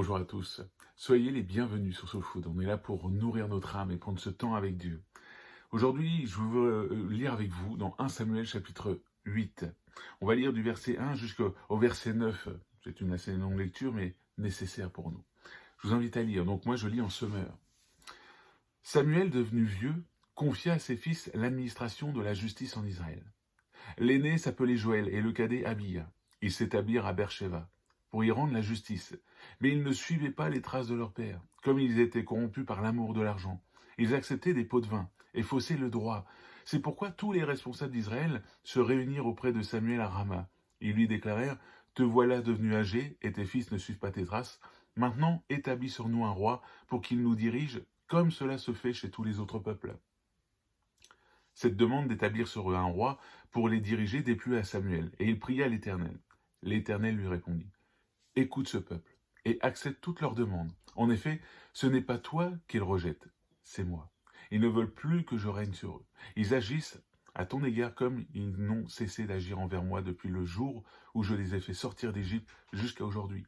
Bonjour à tous. Soyez les bienvenus sur Soul Food. On est là pour nourrir notre âme et prendre ce temps avec Dieu. Aujourd'hui, je veux lire avec vous dans 1 Samuel chapitre 8. On va lire du verset 1 jusqu'au verset 9. C'est une assez longue lecture, mais nécessaire pour nous. Je vous invite à lire. Donc moi, je lis en semeur. Samuel, devenu vieux, confia à ses fils l'administration de la justice en Israël. L'aîné s'appelait Joël et le cadet Abia. Ils s'établirent à Beersheba pour y rendre la justice. Mais ils ne suivaient pas les traces de leur père. Comme ils étaient corrompus par l'amour de l'argent, ils acceptaient des pots de vin et faussaient le droit. C'est pourquoi tous les responsables d'Israël se réunirent auprès de Samuel à Rama. Ils lui déclarèrent : « Te voilà devenu âgé et tes fils ne suivent pas tes traces. Maintenant, établis sur nous un roi pour qu'il nous dirige comme cela se fait chez tous les autres peuples. » Cette demande d'établir sur eux un roi pour les diriger déplut à Samuel, et il pria l'Éternel. L'Éternel lui répondit : « Écoute ce peuple et accepte toutes leurs demandes. En effet, ce n'est pas toi qu'ils rejettent, c'est moi. Ils ne veulent plus que je règne sur eux. Ils agissent à ton égard comme ils n'ont cessé d'agir envers moi depuis le jour où je les ai fait sortir d'Égypte jusqu'à aujourd'hui.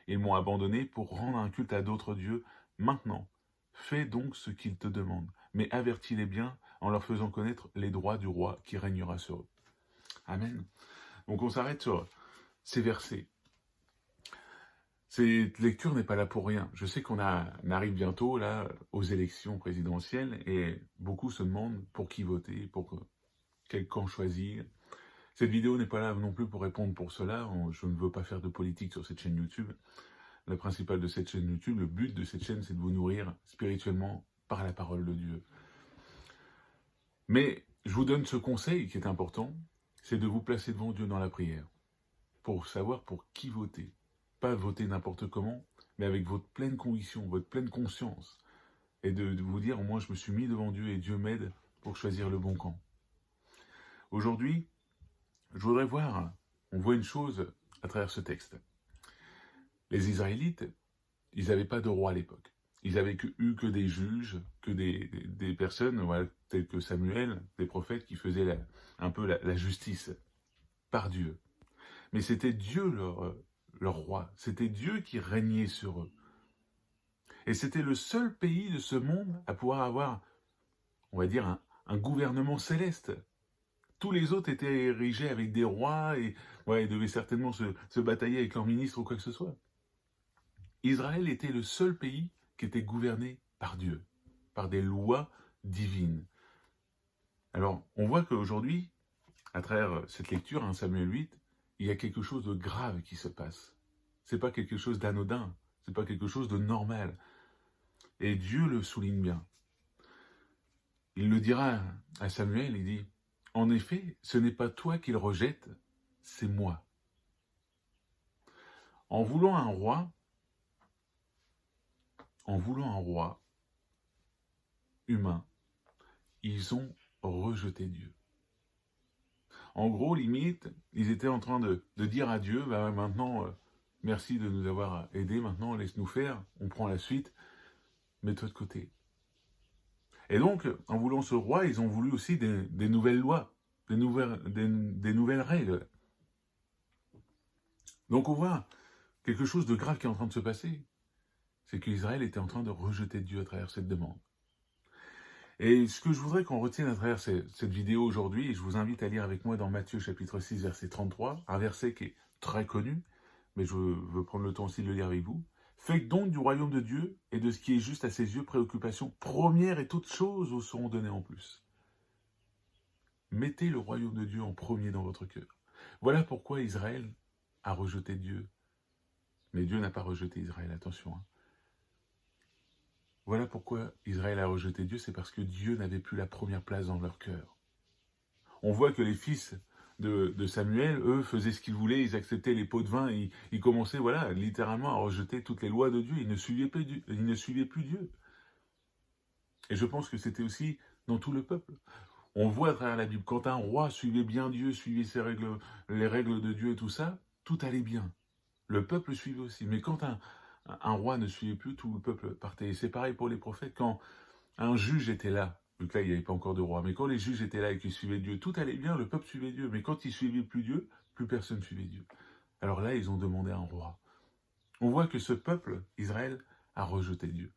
Ils m'ont abandonné pour rendre un culte à d'autres dieux. Maintenant, fais donc ce qu'ils te demandent, mais avertis-les bien en leur faisant connaître les droits du roi qui régnera sur eux. » Amen. Donc on s'arrête sur ces versets. Cette lecture n'est pas là pour rien. Je sais qu'on arrive bientôt là aux élections présidentielles et beaucoup se demandent pour qui voter, pour quel camp choisir. Cette vidéo n'est pas là non plus pour répondre pour cela. Je ne veux pas faire de politique sur cette chaîne YouTube. Le principal de cette chaîne YouTube, le but de cette chaîne, c'est de vous nourrir spirituellement par la parole de Dieu. Mais je vous donne ce conseil qui est important, c'est de vous placer devant Dieu dans la prière pour savoir pour qui voter. Pas voter n'importe comment, mais avec votre pleine conviction, votre pleine conscience. Et de vous dire, moi je me suis mis devant Dieu et Dieu m'aide pour choisir le bon camp. Aujourd'hui, je voudrais voir, on voit une chose à travers ce texte. Les Israélites, ils n'avaient pas de roi à l'époque. Ils n'avaient eu que des juges, que des personnes, voilà, telles que Samuel, des prophètes qui faisaient un peu la justice par Dieu. Mais c'était Dieu leur roi, c'était Dieu qui régnait sur eux. Et c'était le seul pays de ce monde à pouvoir avoir, on va dire, un gouvernement céleste. Tous les autres étaient érigés avec des rois et ouais, ils devaient certainement se batailler avec leurs ministres ou quoi que ce soit. Israël était le seul pays qui était gouverné par Dieu, par des lois divines. Alors, on voit qu'aujourd'hui, à travers cette lecture, 1 Samuel 8, il y a quelque chose de grave qui se passe. C'est pas quelque chose d'anodin, c'est pas quelque chose de normal. Et Dieu le souligne bien. Il le dira à Samuel, il dit : « En effet, ce n'est pas toi qu'il rejette, c'est moi. » En voulant un roi humain, ils ont rejeté Dieu. En gros, limite, ils étaient en train de dire à Dieu, bah, maintenant, merci de nous avoir aidés, maintenant laisse-nous faire, on prend la suite, mets-toi de côté. Et donc, en voulant ce roi, ils ont voulu aussi des nouvelles lois, des nouvelles règles. Donc on voit quelque chose de grave qui est en train de se passer. C'est qu'Israël était en train de rejeter Dieu à travers cette demande. Et ce que je voudrais qu'on retienne à travers cette vidéo aujourd'hui, et je vous invite à lire avec moi dans Matthieu chapitre 6, verset 33, un verset qui est très connu, mais je veux prendre le temps aussi de le lire avec vous. « Faites donc du royaume de Dieu et de ce qui est juste à ses yeux préoccupation première et toutes choses vous seront données en plus. » Mettez le royaume de Dieu en premier dans votre cœur. Voilà pourquoi Israël a rejeté Dieu. Mais Dieu n'a pas rejeté Israël, attention. Voilà pourquoi Israël a rejeté Dieu, c'est parce que Dieu n'avait plus la première place dans leur cœur. On voit que les fils de Samuel, eux, faisaient ce qu'ils voulaient, ils acceptaient les pots de vin, ils commençaient, voilà, littéralement à rejeter toutes les lois de Dieu, ils ne suivaient plus Dieu. Et je pense que c'était aussi dans tout le peuple. On voit à travers la Bible, quand un roi suivait bien Dieu, suivait les règles de Dieu et tout ça, tout allait bien. Le peuple suivait aussi. Mais quand un roi ne suivait plus, tout le peuple partait. Et c'est pareil pour les prophètes. Quand un juge était là, donc là il n'y avait pas encore de roi, mais quand les juges étaient là et qu'ils suivaient Dieu, tout allait bien, le peuple suivait Dieu. Mais quand ils suivaient plus Dieu, plus personne suivait Dieu. Alors là, ils ont demandé un roi. On voit que ce peuple, Israël, a rejeté Dieu.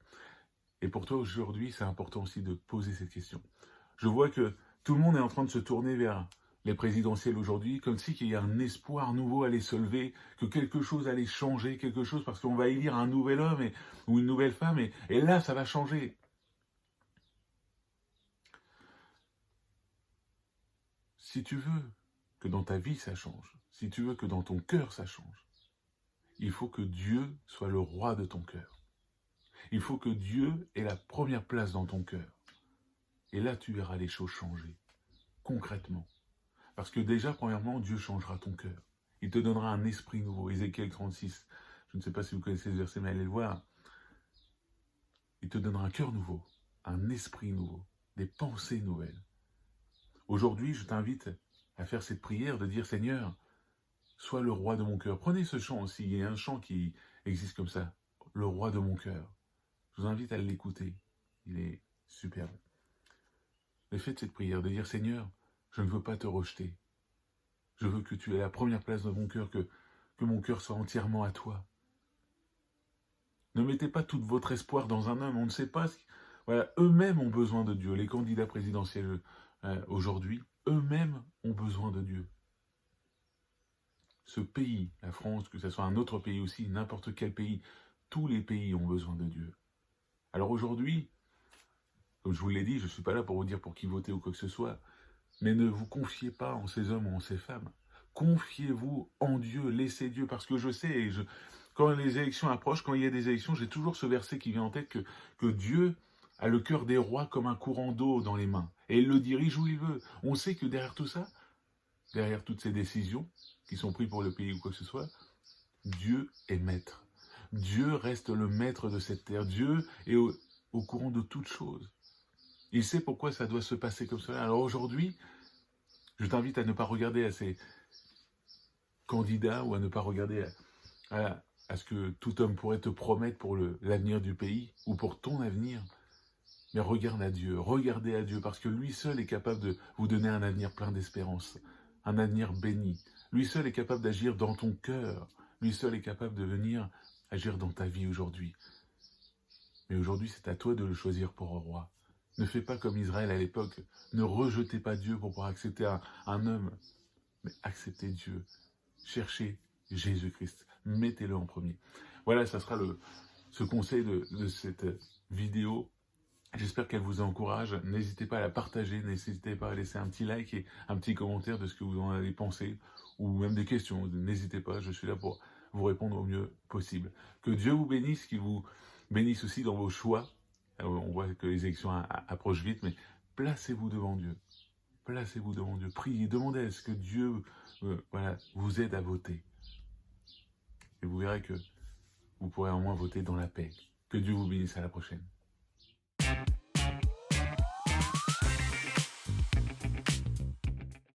Et pour toi, aujourd'hui, c'est important aussi de poser cette question. Je vois que tout le monde est en train de se tourner vers les présidentielles aujourd'hui, comme si qu'il y a un espoir nouveau allait se lever, que quelque chose allait changer, quelque chose, parce qu'on va élire un nouvel homme ou une nouvelle femme, et là, ça va changer. Si tu veux que dans ta vie ça change, si tu veux que dans ton cœur ça change, il faut que Dieu soit le roi de ton cœur. Il faut que Dieu ait la première place dans ton cœur. Et là, tu verras les choses changer, concrètement. Parce que déjà, premièrement, Dieu changera ton cœur. Il te donnera un esprit nouveau. Ézéchiel 36. Je ne sais pas si vous connaissez ce verset, mais allez le voir. Il te donnera un cœur nouveau, un esprit nouveau, des pensées nouvelles. Aujourd'hui, je t'invite à faire cette prière de dire, Seigneur, sois le roi de mon cœur. Prenez ce chant aussi. Il y a un chant qui existe comme ça. Le roi de mon cœur. Je vous invite à l'écouter. Il est superbe. Et faites cette prière de dire, Seigneur, je ne veux pas te rejeter. Je veux que tu aies la première place dans mon cœur, que mon cœur soit entièrement à toi. Ne mettez pas tout votre espoir dans un homme. On ne sait pas. Voilà, eux-mêmes ont besoin de Dieu. Les candidats présidentiels aujourd'hui, eux-mêmes ont besoin de Dieu. Ce pays, la France, que ce soit un autre pays aussi, n'importe quel pays, tous les pays ont besoin de Dieu. Alors aujourd'hui, comme je vous l'ai dit, je ne suis pas là pour vous dire pour qui voter ou quoi que ce soit, mais ne vous confiez pas en ces hommes ou en ces femmes. Confiez-vous en Dieu, laissez Dieu, parce que je sais, quand les élections approchent, quand il y a des élections, j'ai toujours ce verset qui vient en tête que Dieu a le cœur des rois comme un courant d'eau dans les mains, et il le dirige où il veut. On sait que derrière tout ça, derrière toutes ces décisions qui sont prises pour le pays ou quoi que ce soit, Dieu est maître. Dieu reste le maître de cette terre. Dieu est au courant de toutes choses. Il sait pourquoi ça doit se passer comme cela. Alors aujourd'hui, je t'invite à ne pas regarder à ces candidats ou à ne pas regarder à ce que tout homme pourrait te promettre pour l'avenir du pays ou pour ton avenir. Mais regarde à Dieu, regardez à Dieu, parce que lui seul est capable de vous donner un avenir plein d'espérance, un avenir béni. Lui seul est capable d'agir dans ton cœur. Lui seul est capable de venir agir dans ta vie aujourd'hui. Mais aujourd'hui, c'est à toi de le choisir pour un roi. Ne fais pas comme Israël à l'époque. Ne rejetez pas Dieu pour pouvoir accepter un homme, mais acceptez Dieu. Cherchez Jésus-Christ. Mettez-le en premier. Voilà, ça sera ce conseil de cette vidéo. J'espère qu'elle vous encourage. N'hésitez pas à la partager, n'hésitez pas à laisser un petit like et un petit commentaire de ce que vous en avez pensé, ou même des questions. N'hésitez pas, je suis là pour vous répondre au mieux possible. Que Dieu vous bénisse, qu'il vous bénisse aussi dans vos choix. On voit que les élections approchent vite, mais placez-vous devant Dieu. Placez-vous devant Dieu. Priez, demandez à ce que Dieu vous aide à voter. Et vous verrez que vous pourrez au moins voter dans la paix. Que Dieu vous bénisse, à la prochaine.